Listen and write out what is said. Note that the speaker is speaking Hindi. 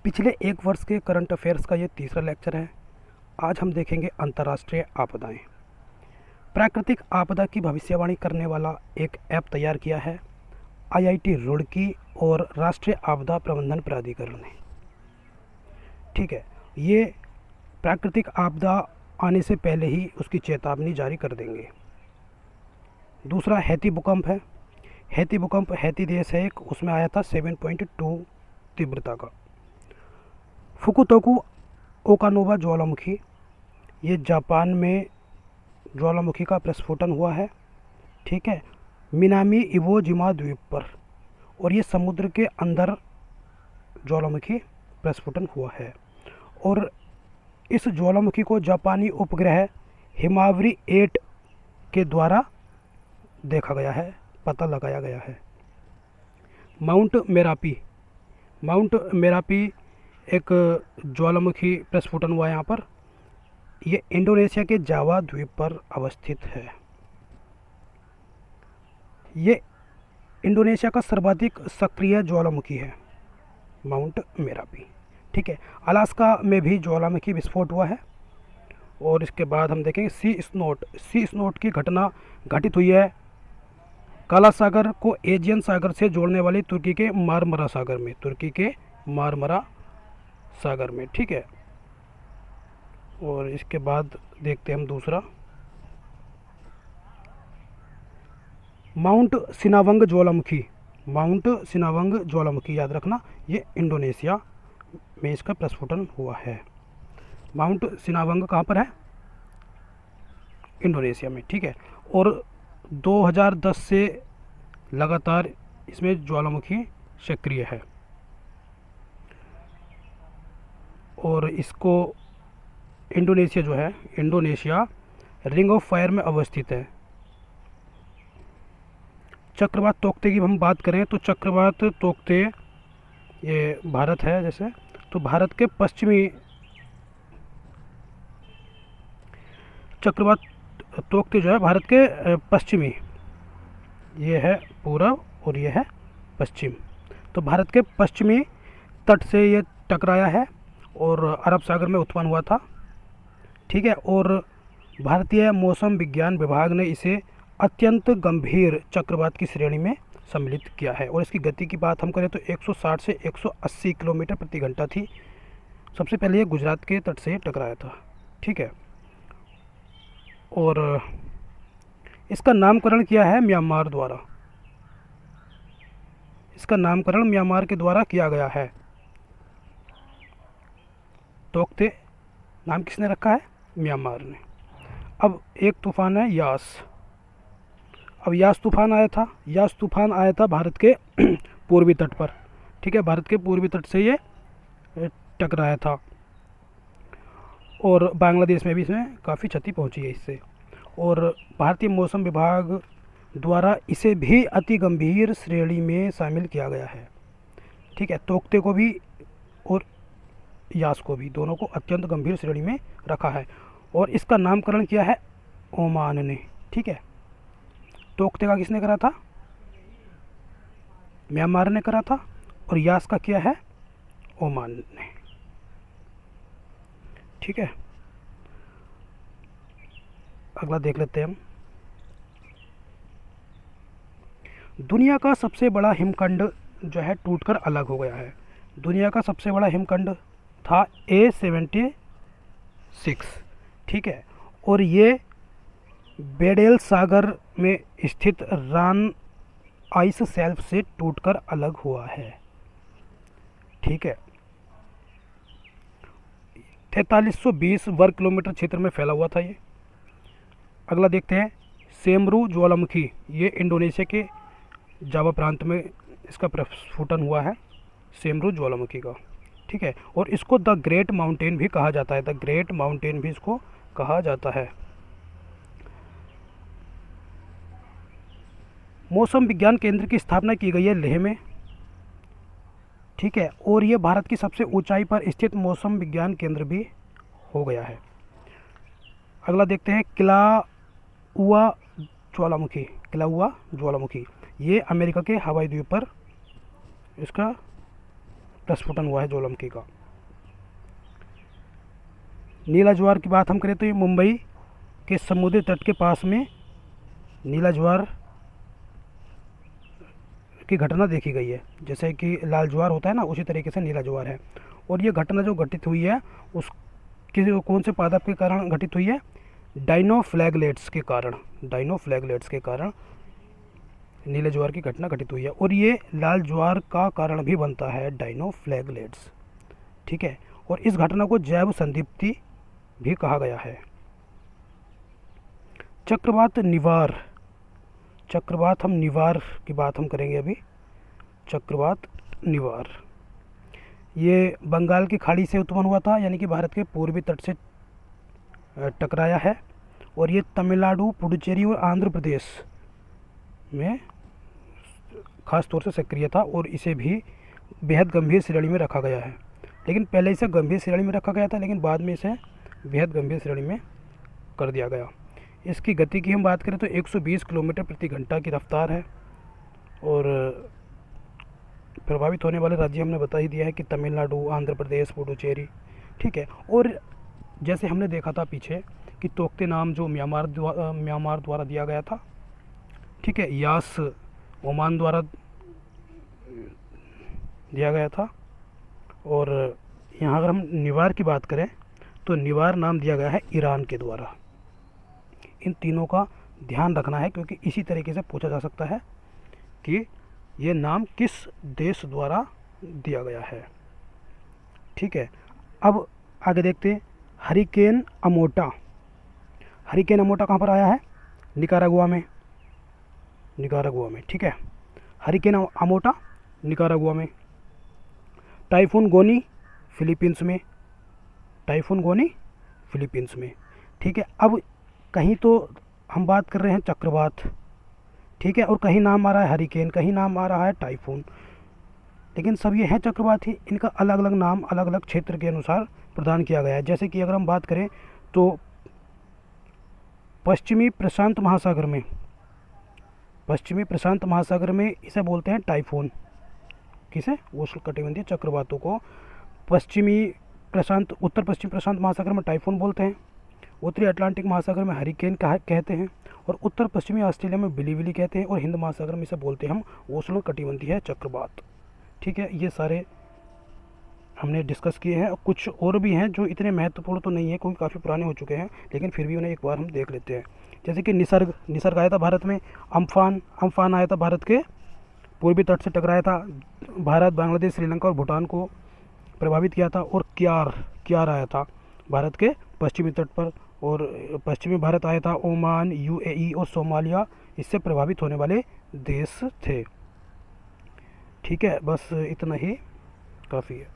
पिछले एक वर्ष के करंट अफेयर्स का ये तीसरा लेक्चर है। आज हम देखेंगे अंतर्राष्ट्रीय आपदाएं। प्राकृतिक आपदा की भविष्यवाणी करने वाला एक ऐप तैयार किया है आईआईटी रुड़की और राष्ट्रीय आपदा प्रबंधन प्राधिकरण ने। ठीक है, ये प्राकृतिक आपदा आने से पहले ही उसकी चेतावनी जारी कर देंगे। दूसरा हैती भूकंप है। हैती भूकंप हैती देश है एक, उसमें आया था 7.2 तीव्रता का। फुकुतोकु ओकानोवा ज्वालामुखी, ये जापान में ज्वालामुखी का प्रस्फोटन हुआ है। ठीक है, मिनामी इवो जिमा द्वीप पर, और ये समुद्र के अंदर ज्वालामुखी प्रस्फोटन हुआ है। और इस ज्वालामुखी को जापानी उपग्रह हिमावरी 8 के द्वारा देखा गया है, पता लगाया गया है। माउंट मेरापी एक ज्वालामुखी प्रस्फोटन हुआ है यहाँ पर। ये इंडोनेशिया के जावा द्वीप पर अवस्थित है। ये इंडोनेशिया का सर्वाधिक सक्रिय ज्वालामुखी है, माउंट मेरापी। ठीक है, अलास्का में भी ज्वालामुखी विस्फोट हुआ है। और इसके बाद हम देखेंगे सी स्नोट की घटना घटित हुई है काला सागर को एजियन सागर से जोड़ने वाली तुर्की के मारमरा सागर में। ठीक है, और इसके बाद देखते हैं हम दूसरा माउंट सिनावंग ज्वालामुखी याद रखना, ये इंडोनेशिया में इसका प्रस्फोटन हुआ है। माउंट सिनावंग कहाँ पर है? इंडोनेशिया में। ठीक है, और 2010 से लगातार इसमें ज्वालामुखी सक्रिय है और इसको इंडोनेशिया रिंग ऑफ फायर में अवस्थित है। चक्रवात तोकते की हम बात करें तो चक्रवात तोकते ये भारत है, जैसे तो भारत के पश्चिमी चक्रवात तोकते जो है भारत के पश्चिमी, ये है पूरब और ये है पश्चिम, तो भारत के पश्चिमी तट से ये टकराया है और अरब सागर में उत्पन्न हुआ था। ठीक है, और भारतीय मौसम विज्ञान विभाग ने इसे अत्यंत गंभीर चक्रवात की श्रेणी में सम्मिलित किया है। और इसकी गति की बात हम करें तो 160 से 180 किलोमीटर प्रति घंटा थी। सबसे पहले ये गुजरात के तट से टकराया था। ठीक है, और इसका नामकरण किया है म्यांमार द्वारा। इसका नामकरण म्यांमार के द्वारा किया गया है। तोकते नाम किसने रखा है? म्यांमार ने। अब एक तूफान है यास। अब यास तूफान आया था भारत के पूर्वी तट पर। ठीक है, भारत के पूर्वी तट से ये टकराया था और बांग्लादेश में भी इसमें काफ़ी क्षति पहुंची है इससे। और भारतीय मौसम विभाग द्वारा इसे भी अति गंभीर श्रेणी में शामिल किया गया है। ठीक है, तोकते को भी और यास को भी, दोनों को अत्यंत गंभीर श्रेणी में रखा है और इसका नामकरण किया है ओमान ने। ठीक है, तोकते का किसने करा था? म्यांमार ने करा था, और यास का किया है ओमान ने। ठीक है, अगला देख लेते हैं हम। दुनिया का सबसे बड़ा हिमखंड जो है टूटकर अलग हो गया है। दुनिया का सबसे बड़ा हिमखंड था A76। ठीक है, और ये बेडेल सागर में स्थित रान आइस शेल्फ से टूटकर अलग हुआ है। ठीक है, 4320 वर्ग किलोमीटर क्षेत्र में फैला हुआ था ये। अगला देखते हैं सेमरू ज्वालामुखी। ये इंडोनेशिया के जावा प्रांत में इसका प्रस्फोटन हुआ है, सेमरू ज्वालामुखी का। ठीक है, और इसको द ग्रेट माउंटेन भी कहा जाता है। द ग्रेट माउंटेन भी इसको कहा जाता है। मौसम विज्ञान केंद्र की स्थापना की गई है लेह में। ठीक है, और ये भारत की सबसे ऊंचाई पर स्थित मौसम विज्ञान केंद्र भी हो गया है। अगला देखते हैं किलाउआ ज्वालामुखी। ये अमेरिका के हवाई द्वीप पर इसका प्रस्फुटन हुआ है ज्वालामुखी का। नीला ज्वार की बात हम करें तो ये मुंबई के समुद्री तट के पास में नीला ज्वार की घटना देखी गई है। जैसे कि लाल ज्वार होता है ना, उसी तरीके से नीला ज्वार है। और ये घटना जो घटित हुई है उस कौन से पादप के कारण घटित हुई है? डाइनोफ्लैगलेट्स के कारण। डाइनोफ्लैगलेट्स के कारण नीले ज्वार की घटना घटित हुई है। और ये लाल ज्वार का कारण भी बनता है, डाइनोफ्लैगलेट्स। ठीक है। और इस घटना को जैव संदीप्ति भी कहा गया है। चक्रवात निवार। चक्रवात हम निवार की बात हम करेंगे अभी। चक्रवात निवार ये बंगाल की खाड़ी से उत्पन्न हुआ था, यानी कि भारत के पूर्वी तट से टकराया है। और ये तमिलनाडु, पुडुचेरी और आंध्र प्रदेश में खास तौर से सक्रिय था। और इसे भी बेहद गंभीर श्रेणी में रखा गया है। लेकिन पहले इसे गंभीर श्रेणी में रखा गया था, लेकिन बाद में इसे बेहद गंभीर श्रेणी में कर दिया गया। इसकी गति की हम बात करें तो 120 किलोमीटर प्रति घंटा की रफ्तार है। और प्रभावित होने वाले राज्य हमने बता ही दिया है कि तमिलनाडु, आंध्र प्रदेश, पुडुचेरी। ठीक है। और जैसे हमने देखा था पीछे कि तोकते नाम जो म्यांमार द्वारा दिया गया था, ठीक है, यास ओमान द्वारा दिया गया था। और यहाँ अगर हम निवार की बात करें तो निवार नाम दिया गया है ईरान के द्वारा। इन तीनों का ध्यान रखना है, क्योंकि इसी तरीके से पूछा जा सकता है कि ये नाम किस देश द्वारा दिया गया है। ठीक है। अब आगे देखते हैं हरिकेन अमोटा। हरिकेन अमोटा कहाँ पर आया है? निकारागुआ में। निकारागुआ में। ठीक है। हरिकेन अमोटा निकारागुआ में। टाइफून गोनी फिलीपींस में। टाइफून गोनी फिलीपींस में। ठीक है। अब कहीं तो हम बात कर रहे हैं चक्रवात, ठीक है, और कहीं नाम आ रहा है हरिकेन, कहीं नाम आ रहा है टाइफून, लेकिन सब ये हैं चक्रवात ही। इनका अलग अलग नाम अलग अलग क्षेत्र के अनुसार प्रदान किया गया है। जैसे कि अगर हम बात करें तो पश्चिमी प्रशांत महासागर में इसे बोलते हैं टाइफून। किसे? उष्णकटिबंधीय चक्रवातों को उत्तर पश्चिम प्रशांत महासागर में टाइफून बोलते हैं, उत्तरी अटलांटिक महासागर में हरिकेन कहते हैं, और उत्तर पश्चिमी ऑस्ट्रेलिया में बिलीबिली कहते हैं, और हिंद महासागर में इसे बोलते हैं हम उष्णकटिबंधीय चक्रवात। ठीक है। ये सारे हमने डिस्कस किए हैं। कुछ और भी हैं जो इतने महत्वपूर्ण तो नहीं है, क्योंकि काफ़ी पुराने हो चुके हैं, लेकिन फिर भी उन्हें एक बार हम देख लेते हैं। जैसे कि निसर्ग आया था भारत में। अम्फान आया था भारत के पूर्वी तट से टकराया था, भारत, बांग्लादेश, श्रीलंका और भूटान को प्रभावित किया था। और क्यार आया था भारत के पश्चिमी तट पर, और पश्चिमी भारत आया था ओमान, यूएई और सोमालिया इससे प्रभावित होने वाले देश थे। ठीक है। बस इतना ही काफ़ी है।